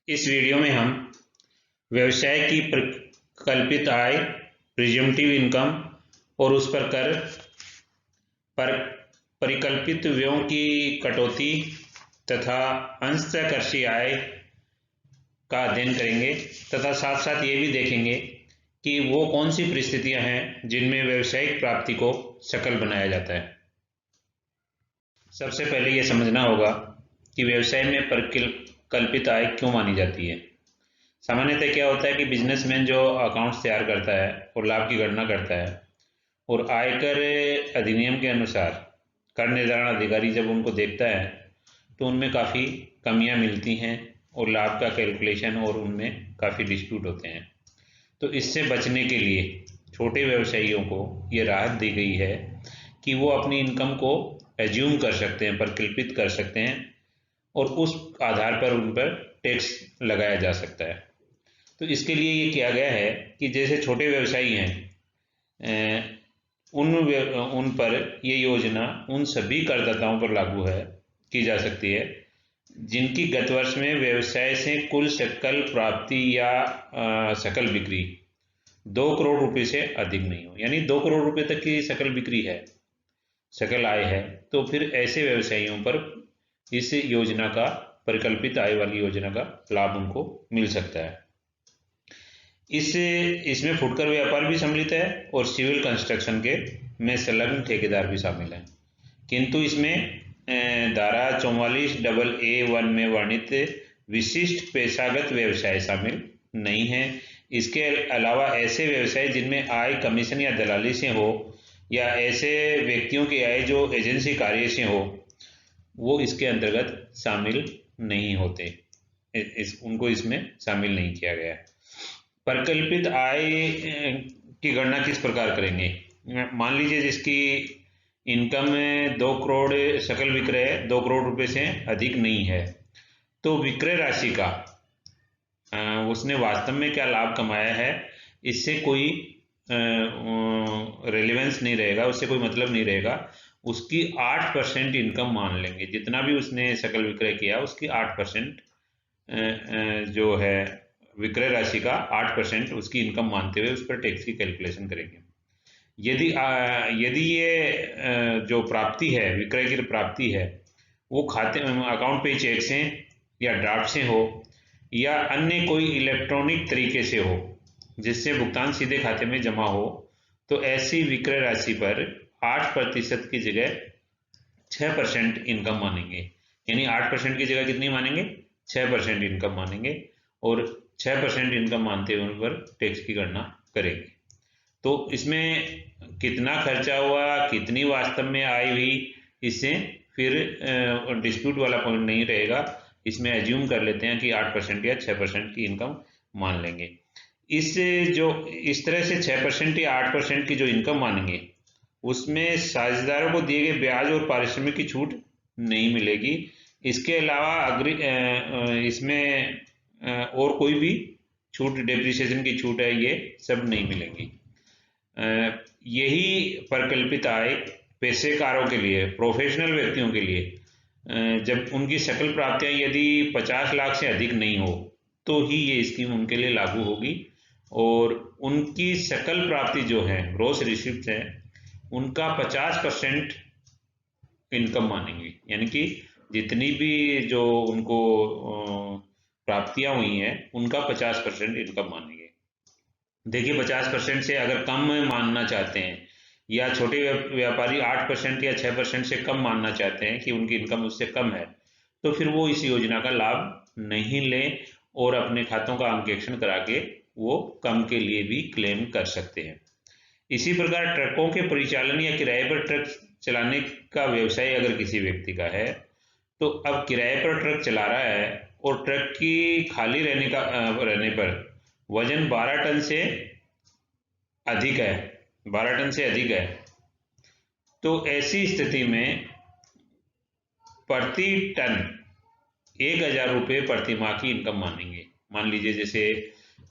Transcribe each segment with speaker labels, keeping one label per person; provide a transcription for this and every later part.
Speaker 1: इस वीडियो में हम व्यवसाय की परिकल्पित आय, प्रिजम्पटिव इनकम और उस पर कर, परिकल्पित व्ययों की कटौती तथा अंशतः कृषि आय का अध्ययन करेंगे तथा साथ साथ ये भी देखेंगे कि वो कौन सी परिस्थितियां हैं जिनमें व्यावसायिक प्राप्ति को सकल बनाया जाता है। सबसे पहले ये समझना होगा कि व्यवसाय में परिकल्पित आय क्यों मानी जाती है। सामान्यतः क्या होता है कि बिजनेसमैन जो अकाउंट्स तैयार करता है और लाभ की गणना करता है और आयकर अधिनियम के अनुसार कर निर्धारण अधिकारी जब उनको देखता है तो उनमें काफ़ी कमियां मिलती हैं और लाभ का कैलकुलेशन और उनमें काफ़ी डिस्प्यूट होते हैं। तो इससे बचने के लिए छोटे व्यवसायियों को ये राहत दी गई है कि वो अपनी इनकम को एज्यूम कर सकते हैं, परिकल्पित कर सकते हैं और उस आधार पर उन पर टैक्स लगाया जा सकता है। तो इसके लिए ये किया गया है कि जैसे छोटे व्यवसायी हैं उन पर ये योजना उन सभी करदाताओं पर लागू है की जा सकती है जिनकी गत वर्ष में व्यवसाय से कुल सकल प्राप्ति या सकल बिक्री 2 करोड़ रुपए से अधिक नहीं हो, यानी 2 करोड़ रुपए तक की सकल बिक्री है, सकल आय है, तो फिर ऐसे व्यवसायियों पर इस योजना का, परिकल्पित आय वाली योजना का लाभ उनको मिल सकता है। इसमें फुटकर व्यापार भी सम्मिलित है और सिविल कंस्ट्रक्शन के में संलग्न ठेकेदार भी शामिल हैं। किंतु इसमें धारा 44AA1 में वर्णित विशिष्ट पेशागत व्यवसाय शामिल नहीं है। इसके अलावा ऐसे व्यवसाय जिनमें आय कमीशन या दलाली से हो या ऐसे व्यक्तियों की आय जो एजेंसी कार्य से हो, वो इसके अंतर्गत शामिल नहीं होते, उनको इसमें शामिल नहीं किया गया। परिकल्पित आय की गणना किस प्रकार करेंगे। मान लीजिए जिसकी इनकम 2 करोड़, सकल विक्रय 2 करोड़ रुपए से अधिक नहीं है, तो विक्रय राशि का उसने वास्तव में क्या लाभ कमाया है इससे कोई रेलेवेंस नहीं रहेगा, उससे कोई मतलब नहीं रहेगा। उसकी 8% इनकम मान लेंगे, जितना भी उसने सकल विक्रय किया उसकी 8% जो है विक्रय राशि का 8% उसकी इनकम मानते हुए उस पर टैक्स की कैलकुलेशन करेंगे। यदि ये जो प्राप्ति है, विक्रय की प्राप्ति है, वो खाते अकाउंट पे चेक से या ड्राफ्ट से हो या अन्य कोई इलेक्ट्रॉनिक तरीके से हो जिससे भुगतान सीधे खाते में जमा हो, तो ऐसी विक्रय राशि पर 8% की जगह 6% इनकम मानेंगे। यानी 8% की जगह कितनी मानेंगे, 6% इनकम मानेंगे और 6% इनकम मानते हुए उन पर टैक्स की गणना करेंगे। तो इसमें कितना खर्चा हुआ, कितनी वास्तव में आय हुई, इससे फिर डिस्प्यूट वाला पॉइंट नहीं रहेगा। इसमें एज्यूम कर लेते हैं कि 8% या 6% की इनकम मान लेंगे। इस तरह से 6% या 8% की जो इनकम मानेंगे उसमें साझेदारों को दिए गए ब्याज और पारिश्रमिक की छूट नहीं मिलेगी। इसके अलावा इसमें और कोई भी छूट, डेप्रिसिएशन की छूट है, ये सब नहीं मिलेंगी। यही परिकल्पित आय पेशेकारों के लिए, प्रोफेशनल व्यक्तियों के लिए, जब उनकी सकल प्राप्तियां यदि 50 लाख से अधिक नहीं हो तो ही ये स्कीम उनके लिए लागू होगी और उनकी सकल प्राप्ति जो है, ग्रॉस रिसिप्ट है, उनका 50% इनकम मानेंगे। यानी कि जितनी भी जो उनको प्राप्तियां हुई हैं उनका 50% इनकम मानेंगे। देखिए 50% से अगर कम मानना चाहते हैं या छोटे व्यापारी 8% या 6% से कम मानना चाहते हैं कि उनकी इनकम उससे कम है, तो फिर वो इस योजना का लाभ नहीं लें और अपने खातों का अंकेक्षण करा के वो कम के लिए भी क्लेम कर सकते हैं। इसी प्रकार ट्रकों के परिचालन या किराए पर ट्रक चलाने का व्यवसाय अगर किसी व्यक्ति का है, तो अब किराए पर ट्रक चला रहा है और ट्रक की खाली रहने पर वजन 12 टन से अधिक है, 12 टन से अधिक है, तो ऐसी स्थिति में प्रति टन 1000 रुपये प्रति माह की इनकम मानेंगे। मान लीजिए जैसे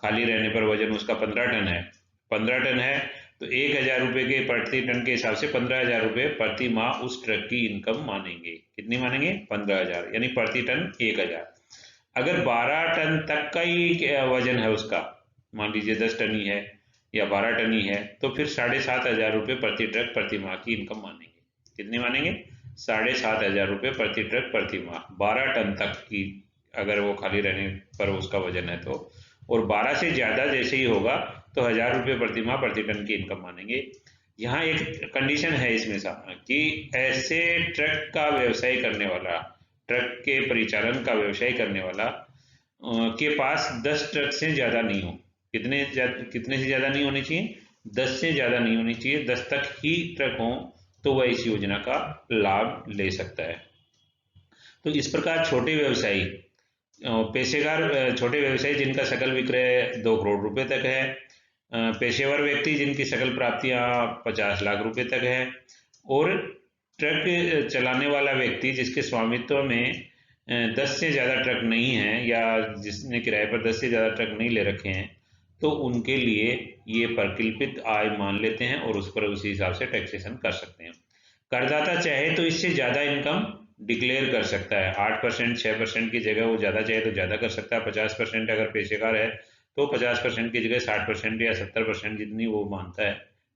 Speaker 1: खाली रहने पर वजन उसका 15 टन है, 15 टन है तो 1000 रुपये के प्रति टन के हिसाब से 15,000 रुपये प्रति माह उस ट्रक की इनकम मानेंगे। कितनी मानेंगे, 15,000, यानी प्रति टन 1000। अगर 12 टन तक का ही वजन है उसका, मान लीजिए 10 टन ही है या 12 टन ही है, तो फिर 7,500 रुपये प्रति ट्रक प्रति माह की इनकम मानेंगे। कितनी मानेंगे? 7,500 रुपये प्रति ट्रक प्रति माह, 12 टन तक की अगर वो खाली रहने पर उसका वजन है तो। और 12 से ज़्यादा जैसे ही होगा तो 1,000 रुपये प्रति माह प्रति टन की इनकम मानेंगे। यहाँ एक कंडीशन है इसमें कि ऐसे ट्रक का व्यवसाय करने वाला, ट्रक के परिचालन का व्यवसाय करने वाला के पास 10 ट्रक से ज़्यादा नहीं हो। कितने से ज़्यादा नहीं होनी चाहिए? 10 से ज़्यादा नहीं होनी चाहिए। 10 तक ही ट्रक हों तो वह इस योजना का लाभ ले सकता है। तो इस प्रकार छोटे व्यवसायी, पेशेवर छोटे व्यवसायी जिनका सकल विक्रय 2 करोड़ रुपए तक है, पेशेवर व्यक्ति जिनकी सकल प्राप्तियां 50 लाख रुपए तक है, और ट्रक चलाने वाला व्यक्ति जिसके स्वामित्व में 10 से ज़्यादा ट्रक नहीं है या जिसने किराए पर 10 से ज़्यादा ट्रक नहीं ले रखे हैं, तो उनके लिए ये परिकल्पित आय मान लेते हैं और उस पर उसी हिसाब से टैक्सेशन कर सकते हैं। करदाता चाहे तो इससे ज़्यादा इनकम डिक्लेयर कर सकता है। 8%, 6% की जगह वो ज़्यादा चाहे तो ज़्यादा कर सकता है। 50% अगर पेशेकार है तो 50% की जगह 60% या 70% जितनी वो मानता है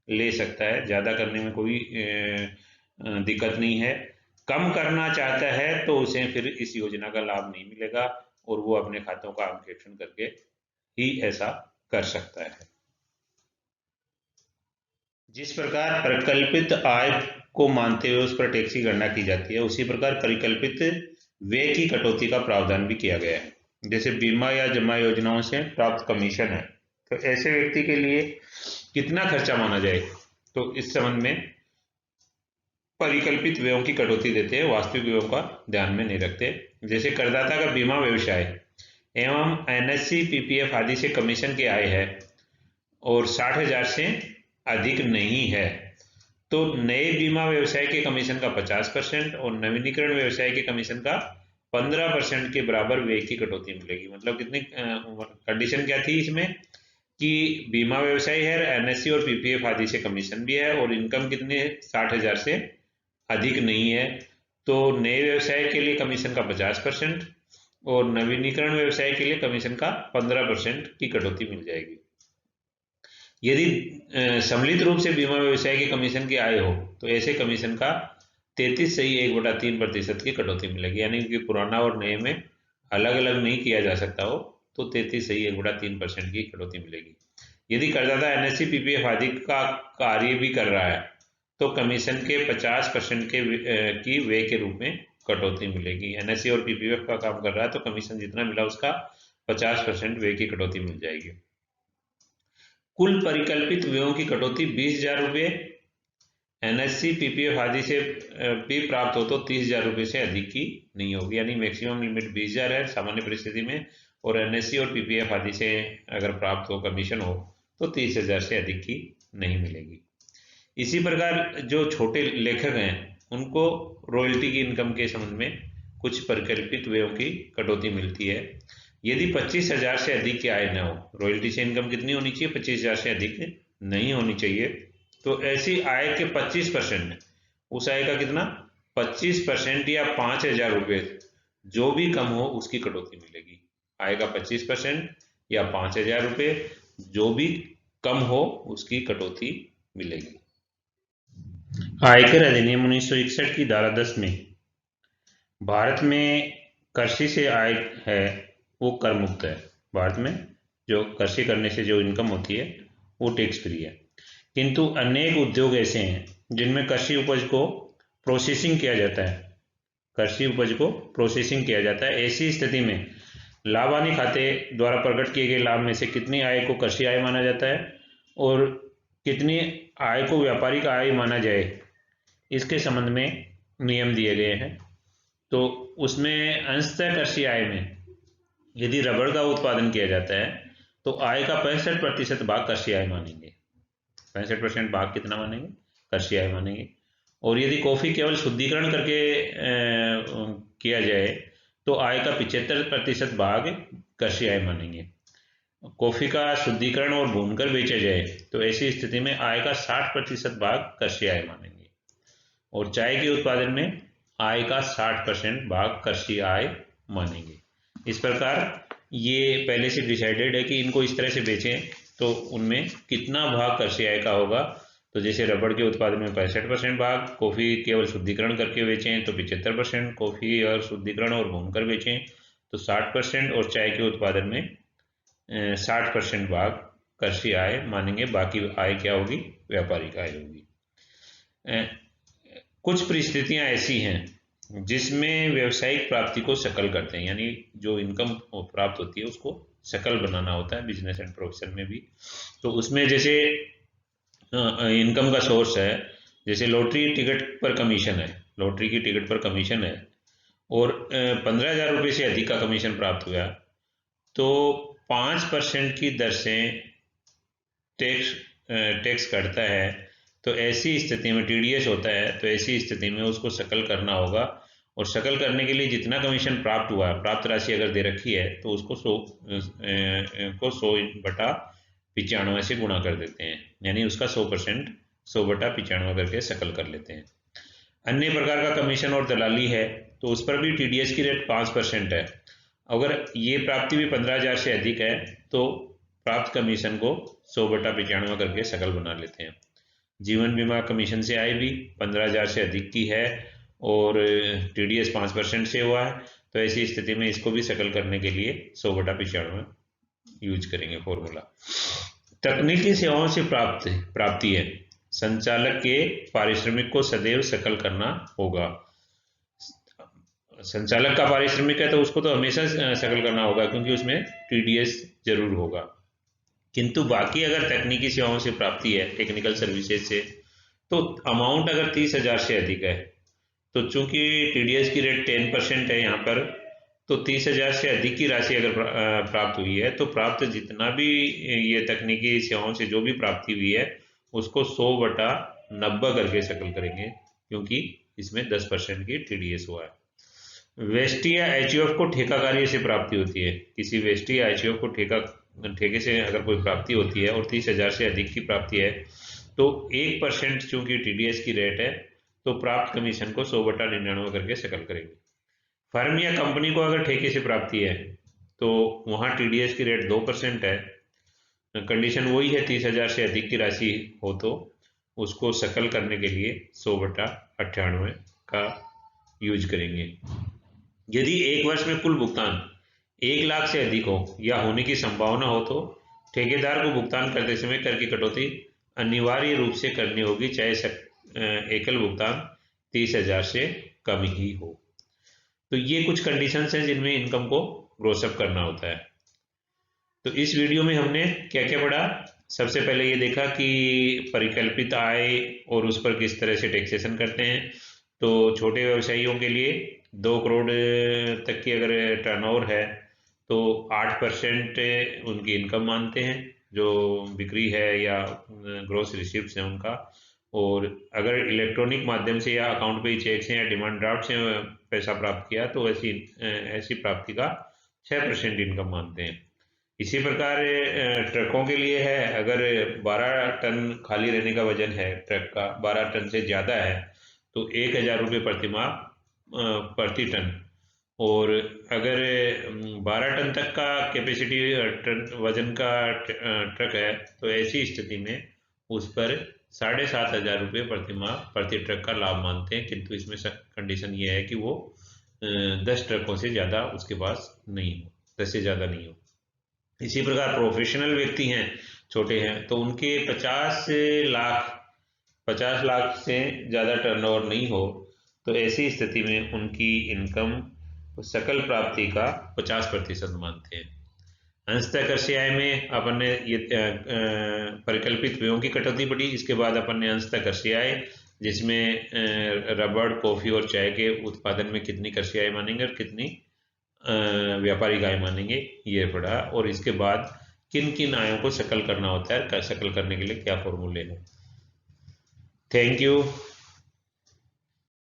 Speaker 1: ले सकता है। ज़्यादा करने में कोई दिक्कत नहीं है। कम करना चाहता है तो उसे फिर इस योजना का लाभ नहीं मिलेगा और वो अपने खातों का अंकेक्षण करके ही ऐसा कर सकता है। जिस प्रकार परिकल्पित आय को मानते हुए उस पर टैक्स की गणना की जाती है, उसी प्रकार परिकल्पित व्यय की कटौती का प्रावधान भी किया गया है। जैसे बीमा या जमा योजनाओं से प्राप्त कमीशन है, तो ऐसे व्यक्ति के लिए कितना खर्चा माना जाए, तो इस संबंध में परिकल्पित व्ययों की कटौती देते हैं, वास्तविक व्ययों का ध्यान में नहीं रखते। जैसे करदाता का बीमा व्यवसाय एवं एनएससी, पीपीएफ आदि से कमीशन की आय है और 60,000 से अधिक नहीं है, तो नए बीमा व्यवसाय के कमीशन का 50% और नवीनीकरण व्यवसाय के कमीशन का 15% के बराबर व्यय की कटौती मिलेगी। मतलब कितनी कंडीशन क्या थी इसमें कि बीमा व्यवसाय है, एनएससी और पीपीएफ आदि से कमीशन भी है और इनकम कितनी है? 60,000 से अधिक नहीं है, तो नए व्यवसाय के लिए कमीशन का 50% और नवीनीकरण व्यवसाय के लिए कमीशन का 15% की कटौती मिल जाएगी। यदि सम्मिलित रूप से बीमा व्यवसाय के कमीशन की आय हो तो ऐसे कमीशन का 33.3% की कटौती मिलेगी। यानी कि पुराना और नए में अलग अलग नहीं किया जा सकता हो तो 33.3% की कटौती मिलेगी। यदि करदाता एनएससी, पीपीएफ आदि का कार्य भी कर रहा है तो कमीशन के 50% की व्यय के रूप में कटौती मिलेगी। एनएससी और पीपीएफ का काम कर रहा है तो कमीशन जितना मिला उसका 50% व्यय की कटौती मिल जाएगी। कुल परिकल्पित व्ययों की कटौती 20,000 रुपये, एनएससी, पीपीएफ आदि से भी प्राप्त हो तो 30,000 रुपये से अधिक की नहीं होगी। यानी मैक्सिमम लिमिट 20,000 है सामान्य परिस्थिति में, और एनएससी और पीपीएफ आदि से अगर प्राप्त हो, कमीशन हो, तो 30,000 से अधिक की नहीं मिलेगी। इसी प्रकार जो छोटे लेखक हैं उनको रॉयल्टी की इनकम के संबंध में कुछ परिकल्पित व्ययों की कटौती मिलती है। यदि 25,000 से अधिक की आय न हो, रॉयल्टी से इनकम कितनी होनी चाहिए? 25,000 से अधिक नहीं होनी चाहिए, तो ऐसी आय के 25%, उस आय का कितना? 25% या 5,000 रुपये, जो भी कम हो उसकी कटौती मिलेगी। आय का 25% या 5,000 रुपये, जो भी कम हो उसकी कटौती मिलेगी। आयकर अधिनियम 1961 की धारा 10 में भारत में कृषि से आय है वो कर मुक्त है। भारत में जो कृषि करने से जो इनकम होती है वो टैक्स फ्री है, किंतु अनेक उद्योग ऐसे हैं जिनमें कृषि उपज को प्रोसेसिंग किया जाता है, कृषि उपज को प्रोसेसिंग किया जाता है। ऐसी स्थिति में लाभानी खाते द्वारा प्रकट किए गए लाभ में से कितनी आय को कृषि आय माना जाता है और कितनी आय को व्यापारिक आय माना जाए, इसके संबंध में नियम दिए गए हैं। तो उसमें अंशतः कृषि आय में यदि रबड़ का उत्पादन किया जाता है तो आय का 65% भाग कृषि आय मानेंगे। 65% भाग कितना मानेंगे? कृषि आय मानेंगे। और यदि कॉफी केवल शुद्धिकरण करके किया जाए तो आय का 75% भाग कृषि आय मानेंगे। कॉफी का शुद्धिकरण और भूनकर बेचा जाए तो ऐसी स्थिति में आय का 60% भाग कृषि आय मानेंगे। और चाय के उत्पादन में आय का 60% भाग कृषि आय मानेंगे। इस प्रकार ये पहले से डिसाइडेड है कि इनको इस तरह से बेचें तो उनमें कितना भाग कृषि आय का होगा। तो जैसे रबड़ के उत्पादन में 65% भाग, कॉफ़ी केवल शुद्धिकरण करके बेचें तो 75%, कॉफ़ी और शुद्धिकरण और भूनकर बेचें तो 60%, और चाय के उत्पादन में 60% भाग कृषि आय मानेंगे। बाकी आय क्या होगी? व्यापारिक आय होगी। कुछ परिस्थितियां ऐसी हैं जिसमें व्यवसायिक प्राप्ति को सकल करते हैं, यानी जो इनकम प्राप्त होती है उसको सकल बनाना होता है बिजनेस एंड प्रोफेशन में भी। तो उसमें जैसे इनकम का सोर्स है, जैसे लॉटरी टिकट पर कमीशन है, लॉटरी की टिकट पर कमीशन है और 15,000 रुपये से अधिक का कमीशन प्राप्त हुआ तो 5% की दर से टैक्स कटता है। तो ऐसी स्थिति में टीडीएस होता है, तो ऐसी स्थिति में उसको सकल करना होगा, और सकल करने के लिए जितना कमीशन प्राप्त हुआ, प्राप्त राशि अगर दे रखी है तो उसको 100/95 से गुणा कर देते हैं, यानी उसका 100% 100/95 करके सकल कर लेते हैं। अन्य प्रकार का कमीशन और दलाली है तो उस पर भी टीडीएस की रेट 5% है। अगर ये प्राप्ति भी 15,000 से अधिक है तो प्राप्त कमीशन को 100/95 करके सकल बना लेते हैं। जीवन बीमा कमीशन से आय भी 15,000 से अधिक की है और टीडीएस 5% से हुआ है, तो ऐसी स्थिति में इसको भी सकल करने के लिए 100/95 यूज करेंगे फॉर्मूला। तकनीकी सेवाओं से प्राप्ति है, संचालक के पारिश्रमिक को सदैव सकल करना होगा। संचालक का पारिश्रमिक है तो उसको तो हमेशा सकल करना होगा क्योंकि उसमें टीडीएस जरूर होगा। किंतु बाकी अगर तकनीकी सेवाओं से प्राप्ति है, टेक्निकल सर्विसेज से, तो अमाउंट अगर 30,000 से अधिक है तो चूंकि टीडीएस की रेट 10% है यहाँ पर, तो 30,000 से अधिक की राशि अगर प्राप्त हुई है तो प्राप्त जितना भी ये तकनीकी सेवाओं से जो भी प्राप्ति हुई है उसको 100/90 करके सकल करेंगे क्योंकि इसमें 10% की टीडीएस हुआ है। वेस्टी या एचयूएफ को ठेका कार्य से प्राप्ति होती है। किसी वेस्टी या एचयूएफ को ठेके से अगर कोई प्राप्ति होती है और 30,000 से अधिक की प्राप्ति है तो 1% चूंकि टीडीएस की रेट है तो प्राप्त कमीशन को 100/99 करके सकल करेंगे। फर्म या कंपनी को अगर ठेके से प्राप्ति है तो वहां टीडीएस की रेट 2% है। कंडीशन वही है, 30,000 से अधिक की राशि हो तो उसको सकल करने के लिए 100/98 का यूज करेंगे। यदि एक वर्ष में कुल भुगतान 1 लाख से अधिक हो या होने की संभावना हो तो ठेकेदार को भुगतान करते समय कर की कटौती अनिवार्य रूप से करनी होगी, चाहे एकल भुगतान 30,000 से कम ही हो। तो ये कुछ कंडीशंस हैं जिनमें इनकम को ग्रोसअप करना होता है। तो इस वीडियो में हमने क्या क्या पढ़ा? सबसे पहले ये देखा कि परिकल्पित आय और उस पर किस तरह से टैक्सेशन करते हैं। तो छोटे व्यवसायियों के लिए 2 करोड़ तक की अगर टर्नओवर है तो 8% उनकी इनकम मानते हैं, जो बिक्री है या ग्रॉस रिसीप्ट्स हैं उनका। और अगर इलेक्ट्रॉनिक माध्यम से या अकाउंट पे चेक से या डिमांड ड्राफ्ट से पैसा प्राप्त किया तो ऐसी प्राप्ति का 6% इनकम मानते हैं। इसी प्रकार ट्रकों के लिए है, अगर 12 टन खाली रहने का वजन है ट्रक का, 12 टन से ज़्यादा है तो 1,000 रुपये प्रति माह प्रति टन। और अगर 12 टन तक का कैपेसिटी वजन का ट्रक है तो ऐसी स्थिति में उस पर 7,500 रुपये प्रति माह प्रति ट्रक का लाभ मानते हैं, किंतु इसमें कंडीशन ये है कि वो 10 ट्रकों से ज़्यादा उसके पास नहीं हो, 10 से ज़्यादा नहीं हो। इसी प्रकार प्रोफेशनल व्यक्ति हैं, छोटे हैं, तो उनके 50 लाख से ज़्यादा टर्नओवर नहीं हो तो ऐसी स्थिति में उनकी इनकम सकल प्राप्ति का 50% मानते हैं। अंशतः कृषि आय में अपन ने ये परिकल्पित व्ययों की कटौती पड़ी। इसके बाद अपन ने अंशतः कृषि आय, जिसमें रबड़, कॉफी और चाय के उत्पादन में कितनी कृषि आय मानेंगे और कितनी व्यापारिक आय मानेंगे, ये पढ़ा। और इसके बाद किन किन आयों को सकल करना होता है, सकल करने के लिए क्या फॉर्मूले हैं। Thank you.